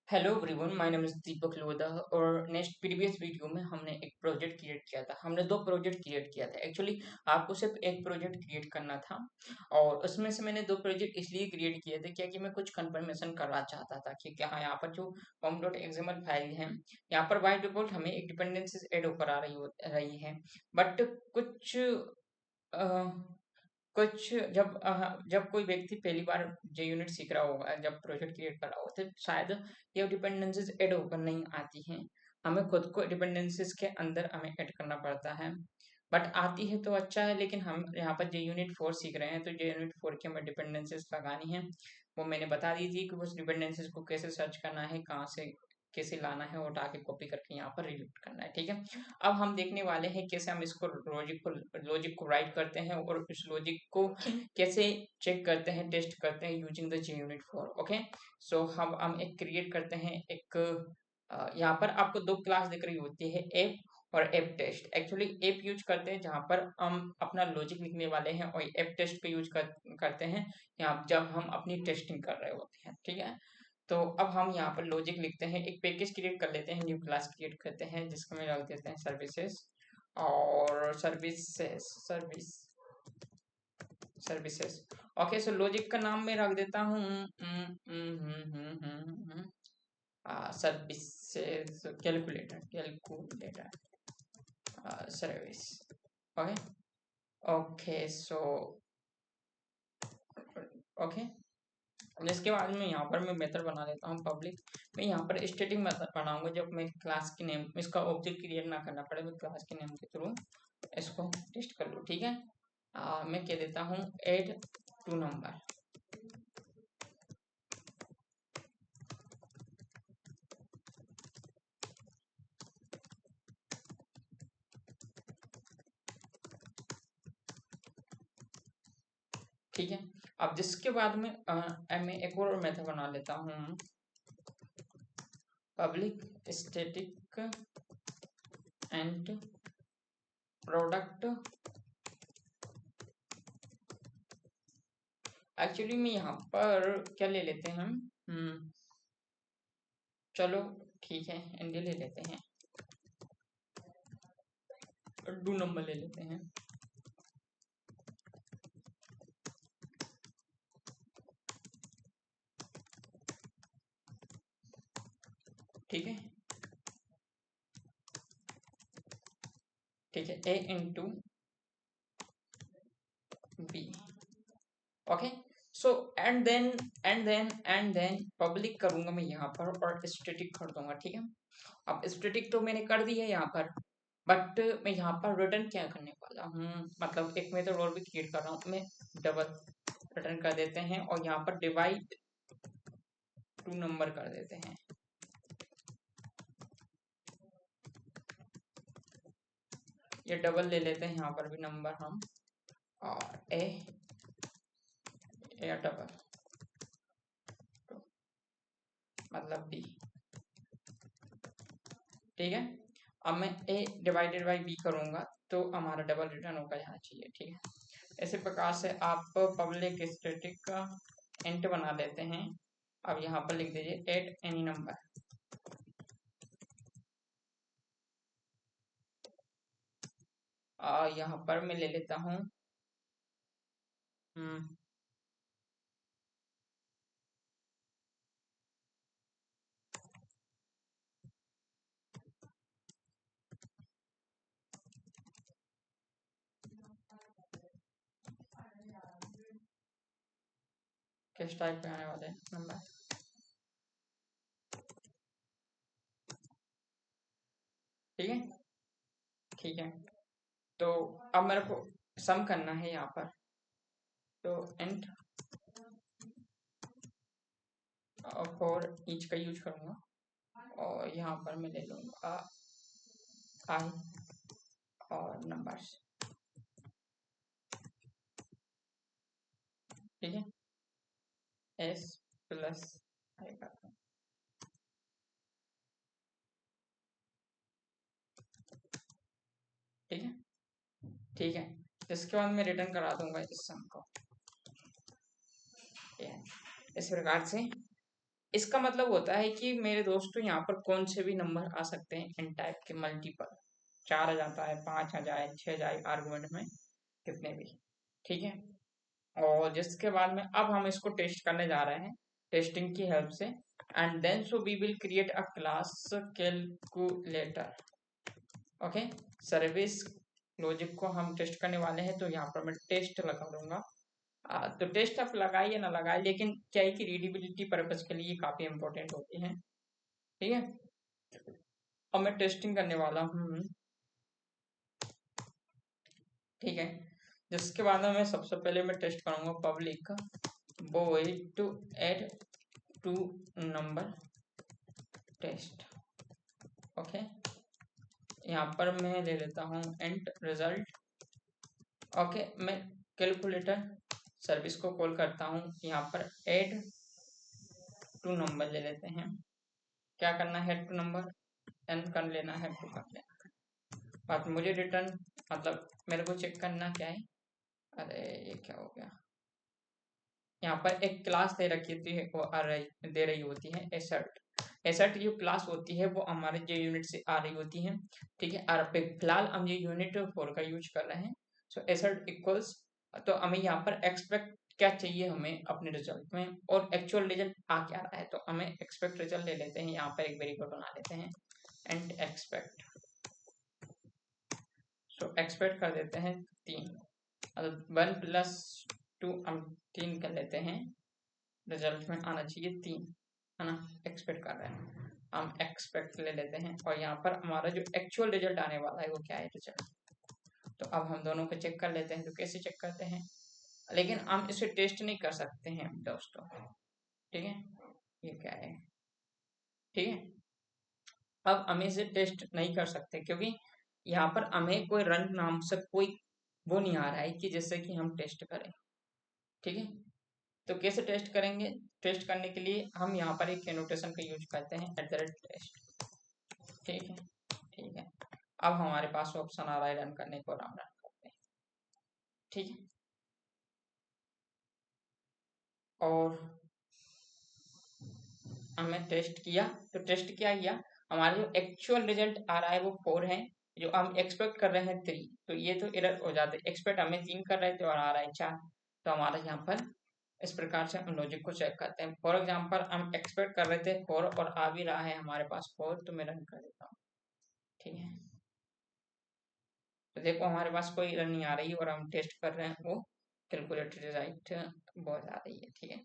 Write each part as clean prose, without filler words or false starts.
Hello everyone, my name is Deepak Lodha. और next previous video में हमने एक प्रोजेक्ट क्रिएट किया था। हमने दो प्रोजेक्ट क्रिएट किया था। एक्चुअली आपको सिर्फ एक प्रोजेक्ट क्रिएट करना था और उसमें से मैंने दो प्रोजेक्ट इसलिए क्रिएट किए थे क्या कि मैं कुछ कंफर्मेशन करना चाहता था कि क्या यहाँ पर जो पम डॉट एक्सएमएल फाइल है, यहाँ पर बाय डिफॉल्ट हमें एक डिपेंडेंसीज ऐड होकर आ रही है। बट कुछ अ, कुछ जब कोई व्यक्ति पहली बार जे यूनिट सीख रहा होगा, जब प्रोजेक्ट क्रिएट कर रहा होगा, तो शायद ये डिपेंडेंसीज ऐड होकर नहीं आती हैं। हमें खुद को डिपेंडेंसीज के अंदर हमें ऐड करना पड़ता है। बट आती है तो अच्छा है, लेकिन हम यहाँ पर जे यूनिट 4 सीख रहे हैं, तो जे यूनिट 4 की हमें डिपेंडेंसीज लगानी है। वो मैंने बता दी थी कि उस डिपेंडेंसीज को कैसे सर्च करना है, कहाँ से कैसे लाना है, उठा के कॉपी करके यहाँ पर रिलेट करना है। ठीक है, अब हम देखने वाले हैं कैसे हम इसको लॉजिक को राइट करते हैं और इस लॉजिक को कैसे चेक करते हैं, टेस्ट करते हैं यूजिंग द JUnit 4। ओके, सो हम एक क्रिएट करते हैं एक यहाँ पर आपको दो क्लास दिख रही होती है, एप और app test. Actually app use करते हैं जहाँ पर हम अपना लॉजिक लिखने वाले हैं, और एप टेस्ट पे यूज करते हैं यहाँ जब हम अपनी टेस्टिंग कर रहे होते हैं। ठीक है, तो अब हम यहाँ पर लॉजिक लिखते हैं, एक पैकेज क्रिएट कर लेते हैं, न्यू क्लास क्रिएट करते हैं जिसको में रख देते हैं सर्विसेज। और सर्विसेज। ओके, सो लॉजिक का नाम मैं रख देता हूँ services calculator service. Okay, okay so okay, इसके बाद में यहाँ पर मैं मेथड बना लेता हूँ पब्लिक। मैं यहाँ पर स्टैटिक मेथड बनाऊंगा जब मैं क्लास के नेम, इसका ऑब्जेक्ट क्रिएट ना करना पड़े, मैं क्लास के नेम के थ्रू इसको टेस्ट कर लूँ। ठीक है, मैं कह देता हूँ एड टू नंबर। ठीक है, अब जिसके बाद में मैं एक और मेथड बना लेता हूँ, public static and product. Actually में यहाँ पर क्या ले लेते हैं हम, चलो ठीक है, एनडी ले लेते हैं, डू नंबर ले लेते हैं। ठीक है, ठीक है, A into B. Okay, so and then public करूंगा मैं यहाँ पर और स्टैटिक कर दूंगा। ठीक है, अब स्टैटिक तो मैंने कर दी है यहाँ पर, बट मैं यहाँ पर रिटर्न क्या करने वाला हूँ, मतलब एक मेथड और भी क्रिएट कर रहा हूँ मैं, डबल रिटर्न कर देते हैं और यहाँ पर डिवाइड टू नंबर कर देते हैं। ये डबल ले लेते हैं यहाँ पर भी नंबर हम, और ए डबल मतलब बी। ठीक है, अब मैं ए डिवाइडेड बाई बी करूंगा तो हमारा डबल रिटर्न होकर जाना चाहिए। ठीक है, इसी प्रकार से आप पब्लिक स्टैटिक का इंट बना लेते हैं। अब यहाँ पर लिख दीजिए एट एनी नंबर। यहाँ पर मैं ले लेता हूँ किस टाइप के आने वाले हैं नंबर। ठीक है, ठीक है, तो अब मेरे को सम करना है यहाँ पर, तो इंट फॉर ईच का यूज करूँगा और यहाँ पर मैं ले लूँगा आई और नंबर्स। ठीक है, एस प्लस आई करता हूँ। ठीक है, ठीक है, इसके बाद मैं रिटर्न करा दूंगा इस सम को। इस प्रकार से इसका मतलब होता है कि मेरे दोस्तों यहाँ पर कौन से भी नंबर आ सकते हैं इन टाइप के मल्टीपल, 4 आ जाता है, 5 आ जाए, 6 आ जाए आर्गुमेंट में, कितने भी। ठीक है। और जिसके बाद में अब हम इसको टेस्ट करने जा रहे हैं टेस्टिंग की हेल्प से। And then so we will create a class calculator. Okay. Service logic को हम टेस्ट करने वाले हैं, तो यहाँ पर मैं टेस्ट लगा दूंगा। तो टेस्ट आप लगाए या ना लगाए, लेकिन क्या है कि रीडेबिलिटी पर्पज के लिए काफी इंपॉर्टेंट होती है। ठीक है। अब मैं टेस्टिंग करने वाला हूँ। ठीक है। जिसके बाद में मैं सबसे पहले मैं टेस्ट करूंगा public void to add two number test. Okay. यहाँ पर मैं ले लेता हूँ एंड रिजल्ट। ओके। मैं कैलकुलेटर सर्विस को कॉल करता हूँ, यहाँ पर एड टू नंबर ले लेते हैं। क्या करना है, टू नंबर एन कर लेना है, टू कर लेना। बात मुझे रिटर्न मतलब मेरे को चेक करना क्या है। अरे ये क्या हो गया, यहाँ पर एक क्लास दे रखी थी, वो आ रही दे रही होती है एसर्ट। एसर्ट जो क्लास होती है वो हमारे जो यूनिट से आ रही होती है। ठीक है। और फिलहाल हम ये यूनिट 4 का यूज कर रहे हैं। सो एसर्ट इक्वल्स, तो हमें यहाँ पर एक्सपेक्ट क्या चाहिए हमें अपने रिजल्ट में, और एक्चुअल रिजल्ट आ क्या रहा है, तो हमें एक्सपेक्ट रिजल्ट ले लेते हैं। यहाँ पर एक वेरिएबल बना लेते हैं एंड एक्सपेक्ट। सो एक्सपेक्ट कर देते हैं 3, मतलब 1+2 हम 3 कर लेते हैं। रिजल्ट में आना चाहिए 3, है ना। एक्सपेक्ट कर रहे हैं हम, एक्सपेक्ट ले लेते हैं। और यहाँ पर हमारा जो एक्चुअल रिजल्ट आने वाला है वो क्या है, रिजल्ट। तो अब हम दोनों को चेक कर लेते हैं। तो कैसे चेक करते हैं, लेकिन हम इसे टेस्ट नहीं कर सकते हैं दोस्तों। ठीक है। ये क्या है, ठीक है। अब हम इसे टेस्ट नहीं कर सकते, क्योंकि यहाँ पर हमें कोई रन नाम से कोई वो नहीं आ रहा है कि जिससे कि हम टेस्ट करें। ठीक है। तो कैसे टेस्ट करेंगे, टेस्ट करने के लिए हम यहाँ पर एक एनोटेशन का यूज करते हैं, @टेस्ट। ठीक है। ठीक है। अब हमारे पास ऑप्शन आ रहा है रन करने को, हम रन करते हैं। ठीक है। और हमने टेस्ट किया, तो टेस्ट क्या किया, हमारा जो एक्चुअल रिजल्ट आ रहा है वो 4 है, जो हम एक्सपेक्ट कर रहे हैं 3। तो ये तो एरर हो जाते, एक्सपेक्ट हमें 3 कर रहे थे और आ रहा है 4। तो हमारा यहाँ पर इस प्रकार से हम लॉजिक को चेक करते हैं। फॉर एग्जाम्पल हम एक्सपेक्ट कर रहे थे 4 और आ भी रहा है हमारे पास 4, तो मैं रन कर देता हूँ। ठीक है। तो देखो हमारे पास कोई एरर नहीं आ रही और हम टेस्ट कर रहे हैं, वो कैलकुलेटेड रिजल्ट बहुत आ रही है। ठीक है।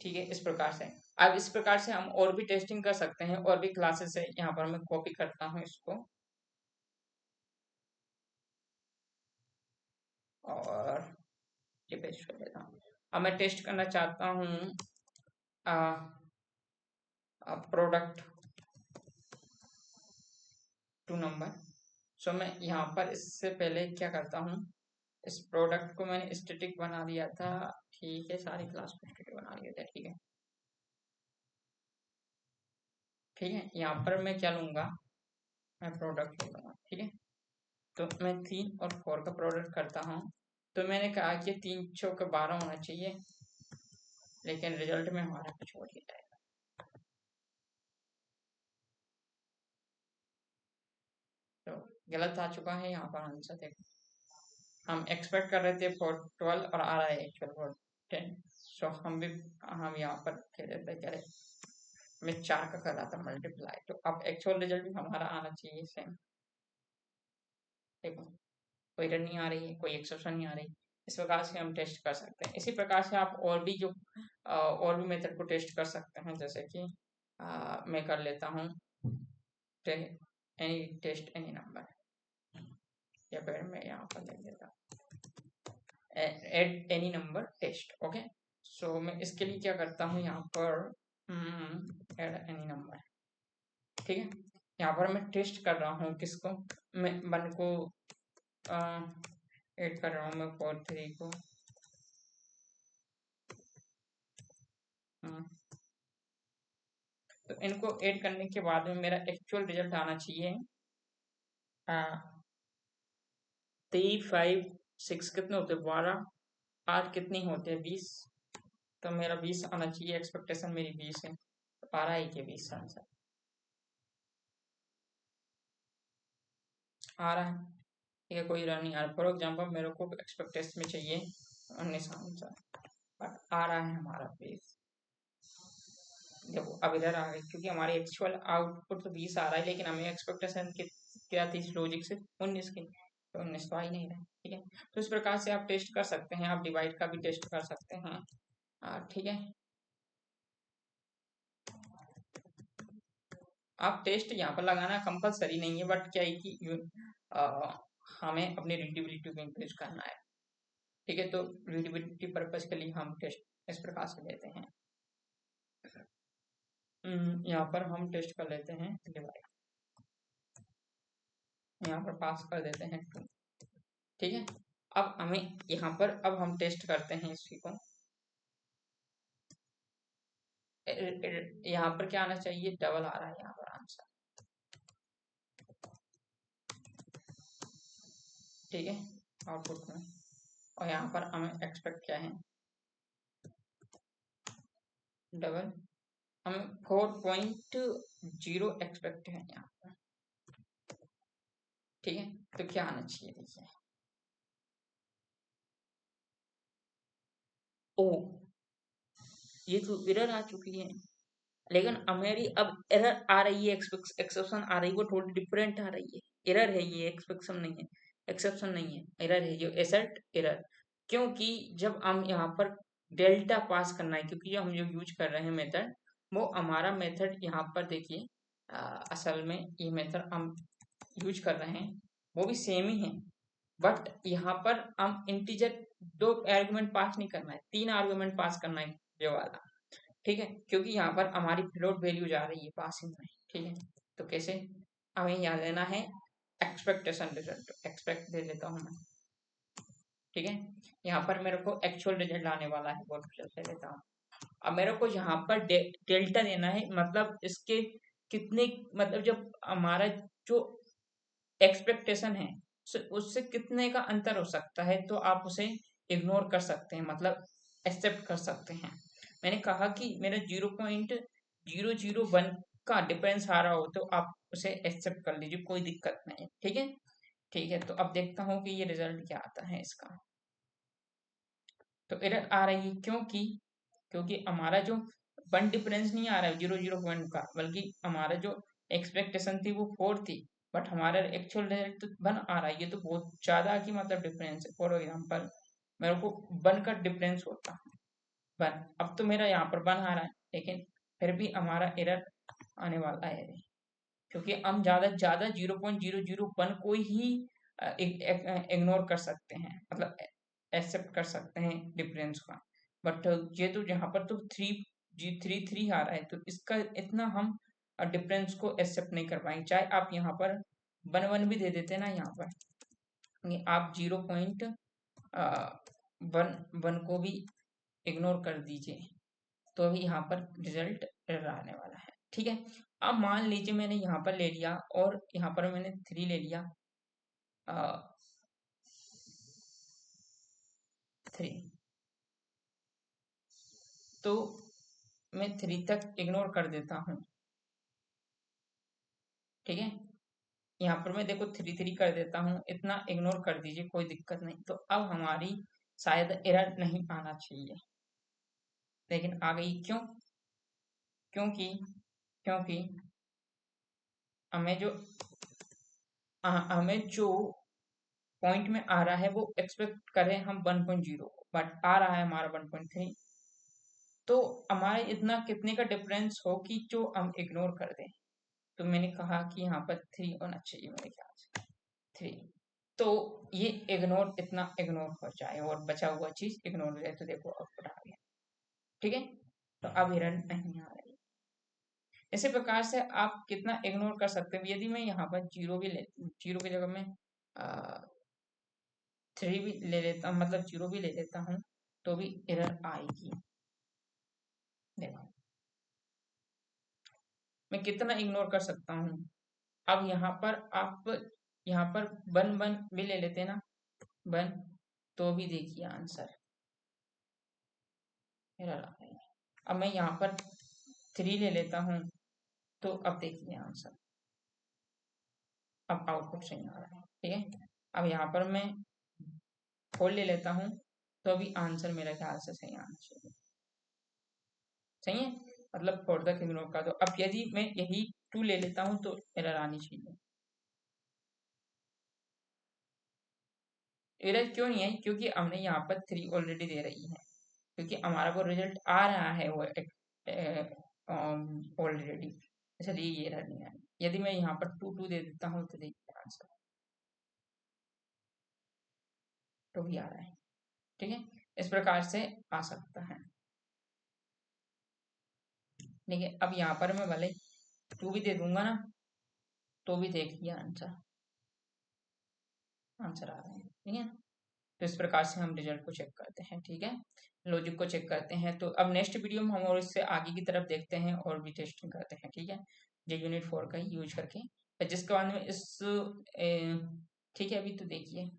ठीक है। इस प्रकार से, अब इस प्रकार से हम और भी टेस्टिंग कर सकते हैं, और भी क्लासेस है। यहाँ पर मैं कॉपी करता हूँ इसको, और ये पेस्ट कर देता हूँ। अब मैं टेस्ट करना चाहता हूँ प्रोडक्ट टू नंबर। सो मैं यहाँ पर इससे पहले क्या करता हूँ, इस प्रोडक्ट को मैंने स्टैटिक बना दिया था। ठीक है। सारी क्लास को स्टैटिक बना दिया था। ठीक है। ठीक है। यहाँ पर मैं क्या लूंगा, मैं प्रोडक्ट ले लूंगा। ठीक है। तो मैं 3 और 4 का प्रोडक्ट करता हूँ। तो मैंने कहा कि 3 चौके 12 होना चाहिए, लेकिन रिजल्ट में हमारा कुछ और ही जाएगा। तो गलत आ चुका है यहाँ पर आंसर। देखो हम एक्सपेक्ट कर रहे थे फॉर 12 और आ रहा है एक्चुअल फॉर 10। सो हम यहाँ पर कह देते कह रहे, मैं 4 का कर रहा था मल्टीप्लाई, तो अब एक्चुअल रिजल्ट भी हमारा आना चाहिए सेम। देखो कोई एरर नहीं आ रही है, कोई एक्सेप्शन नहीं आ रही। इस प्रकार से हम टेस्ट कर सकते हैं। इसी प्रकार से आप और भी जो और भी मेथड को टेस्ट कर सकते हैं, जैसे कि मैं कर लेता हूँ एनी टेस्ट एनी नंबर, या फिर मैं यहाँ पर लिख देता हूँ add any number test. Okay. So मैं इसके लिए क्या करता हूँ, यहाँ पर एड एनी नंबर। ठीक है। यहाँ पर मैं टेस्ट कर रहा हूँ किसको, मैं 1 को ऐड कर रहा हूँ, मैं 4 3 को। तो इनको ऐड करने के बाद में मेरा एक्चुअल रिजल्ट आना चाहिए 3 5 6 कितने होते हैं, 12, 8 कितने होते हैं, 20। तो मेरा 20 आना चाहिए, एक्सपेक्टेशन मेरी 20 है, तो आ रहा है कि 20 आंसर आ रहा है। ठीक है, कोई रहा नहीं आ रहा। फॉर एग्जाम्पल मेरे को एक्सपेक्टेशन में चाहिए 19 आंसर, बट आ रहा है हमारा 20। देखो अब इधर आ गई, क्योंकि हमारी एक्चुअल आउटपुट तो 20 आ रहा है, लेकिन हमें एक्सपेक्टेशन क्या थी इस लॉजिक से 19 की, तो 19 तो आ ही नहीं रहा है। ठीक है, तो इस प्रकार से आप टेस्ट कर सकते हैं, आप डिवाइड का भी टेस्ट कर सकते हैं। ठीक है, आप टेस्ट यहाँ पर लगाना कंपलसरी नहीं है, बट क्या है कि आ, हमें अपनी रीडेबिलिटी को इंक्रीज करना है। ठीक है, तो रीडेबिलिटी पर्पज के लिए हम टेस्ट इस प्रकार से लेते हैं। यहाँ पर हम टेस्ट कर लेते हैं डिवाइड, यहाँ पर पास कर देते हैं 2। ठीक है, अब हमें यहाँ पर अब हम टेस्ट करते हैं इसी को। यहाँ पर क्या आना चाहिए, डबल आ रहा है यहाँ पर आंसर। ठीक है, आउटपुट में, और यहाँ पर हमें एक्सपेक्ट क्या है, डबल। हमें 4.0 एक्सपेक्ट है यहाँ पर। ठीक है, तो क्या आना चाहिए देखिए, ओ ये तो एरर आ चुकी है, लेकिन हमारी अब एरर आ रही है, एक्सेप्शन आ रही है, वो थोड़ी डिफरेंट आ रही है। एरर है ये, एक्सपेक्शन नहीं है, एक्सेप्शन नहीं है, एरर है जो एसर्ट एरर। क्योंकि जब हम यहाँ पर डेल्टा पास करना है, क्योंकि हम जो यूज कर रहे हैं मेथड, वो हमारा मेथड यहाँ पर देखिए, असल में ये मेथड हम यूज कर रहे हैं वो भी सेम ही है, बट यहाँ पर हम इंटीजर 2 आर्गुमेंट पास नहीं करना है, 3 आर्गुमेंट पास करना है ये वाला। ठीक है, क्योंकि यहाँ पर हमारी फ्लोट वैल्यू जा रही है पासिंग में। ठीक है, तो कैसे, हमें यहाँ लेना है एक्सपेक्टेशन रिजल्ट, एक्सपेक्ट दे देता हूँ मैं। ठीक है, यहाँ पर मेरे को एक्चुअल रिजल्ट आने वाला है, वो रिजल्ट ले लेता हूँ। अब मेरे को यहाँ पर डेल्टा देना है, मतलब इसके कितने, मतलब जब हमारा जो एक्सपेक्टेशन है उससे कितने का अंतर हो सकता है, तो आप उसे इग्नोर कर सकते हैं, मतलब एक्सेप्ट कर सकते हैं। मैंने कहा कि मेरा 0.001 का डिफरेंस आ रहा हो तो आप उसे एक्सेप्ट कर लीजिए, कोई दिक्कत नहीं है। ठीक है, ठीक है, तो अब देखता हूँ कि ये रिजल्ट क्या आता है इसका। तो एरर आ रही है, क्योंकि हमारा जो 1 डिफरेंस नहीं आ रहा है 0.01 का, बल्कि हमारा जो एक्सपेक्टेशन थी वो 4 थी, बट हमारा एक्चुअल रिजल्ट तो 1 आ रहा है। ये तो बहुत ज्यादा की मतलब डिफरेंस है। फॉर एग्जाम्पल मेरे को 1 का डिफरेंस होता 1, अब तो मेरा यहाँ पर 1 आ रहा है, लेकिन फिर भी हमारा एरर आने वाला है, क्योंकि हम ज्यादा ज्यादा 0.001 को ही इग्नोर कर सकते हैं, मतलब एक्सेप्ट कर सकते हैं डिफरेंस का। बट ये तो यहाँ पर तो 3 आ रहा है, तो इसका इतना हम डिफरेंस को एक्सेप्ट नहीं कर पाएंगे, चाहे आप यहाँ पर 1 भी दे देते ना यहाँ पर, यानी आप 0.1 को भी इग्नोर कर दीजिए, तो अभी यहाँ पर रिजल्ट एरर आने वाला है। ठीक है, अब मान लीजिए मैंने यहाँ पर ले लिया और यहाँ पर मैंने 3 ले लिया, 3, तो मैं 3 तक इग्नोर कर देता हूँ। ठीक है, यहाँ पर मैं देखो 3 कर देता हूँ, इतना इग्नोर कर दीजिए, कोई दिक्कत नहीं। तो अब हमारी शायद एरर नहीं आना चाहिए, लेकिन आ गई, क्यों, क्योंकि क्योंकि हमें जो हमें जो पॉइंट में आ रहा है वो एक्सपेक्ट करें हम 1.0, बट आ रहा है हमारा 1.3, तो हमारे इतना कितने का डिफरेंस हो कि जो हम इग्नोर कर दें। तो मैंने कहा कि यहाँ पर 3 होना चाहिए मेरे ख्याल से, 3, तो ये इग्नोर, इतना इग्नोर हो जाए और बचा हुआ चीज इग्नोर हो जाए, तो देखो आउटपुट आ गया। ठीक है, तो अब हिरन नहीं आ रही। इसी प्रकार से आप कितना इग्नोर कर सकते हैं, यदि मैं यहाँ पर जीरो की जगह में 3 भी ले लेता हूँ, मतलब 0 भी ले लेता हूँ, तो भी एरर आएगी। देखो मैं कितना इग्नोर कर सकता हूँ। अब यहाँ पर आप यहाँ पर 1 भी ले लेते ना, 1, तो भी देखिए आंसर एरर आ रही है। अब मैं यहाँ पर 3 ले लेता हूँ, तो अब देखिए आंसर, अब आउटपुट सही आ रहा है। ठीक है, अब यहाँ पर मैं 4 ले लेता हूँ, तो अभी आंसर मेरे ख्याल से सही आना चाहिए। सही है, मतलब फोर द किंगडम का। तो अब यदि मैं यही 2 ले लेता हूँ तो एरर आनी चाहिए। एरर क्यों नहीं है? क्योंकि हमने यहाँ पर 3 ऑलरेडी दे रही है, क्योंकि हमारा वो रिजल्ट आ रहा है वो ऑलरेडी, इसलिए ये एरर नहीं आएगी। यदि मैं यहाँ पर 2 2 दे देता हूँ तो देखिए आंसर तो भी आ रहा है। ठीक है, इस प्रकार से आ सकता है। देखिए अब यहाँ पर मैं भले 2 भी दे दूंगा ना, तो भी देखिए आंसर आंसर आ रहे हैं। ठीक है, तो इस प्रकार से हम रिजल्ट को चेक करते हैं। ठीक है, लॉजिक को चेक करते हैं। तो अब नेक्स्ट वीडियो में हम और इससे आगे की तरफ देखते हैं और भी टेस्टिंग करते हैं। ठीक है, जो यूनिट 4 का यूज करके, जिसके बाद में इस ठीक है, अभी तो देखिए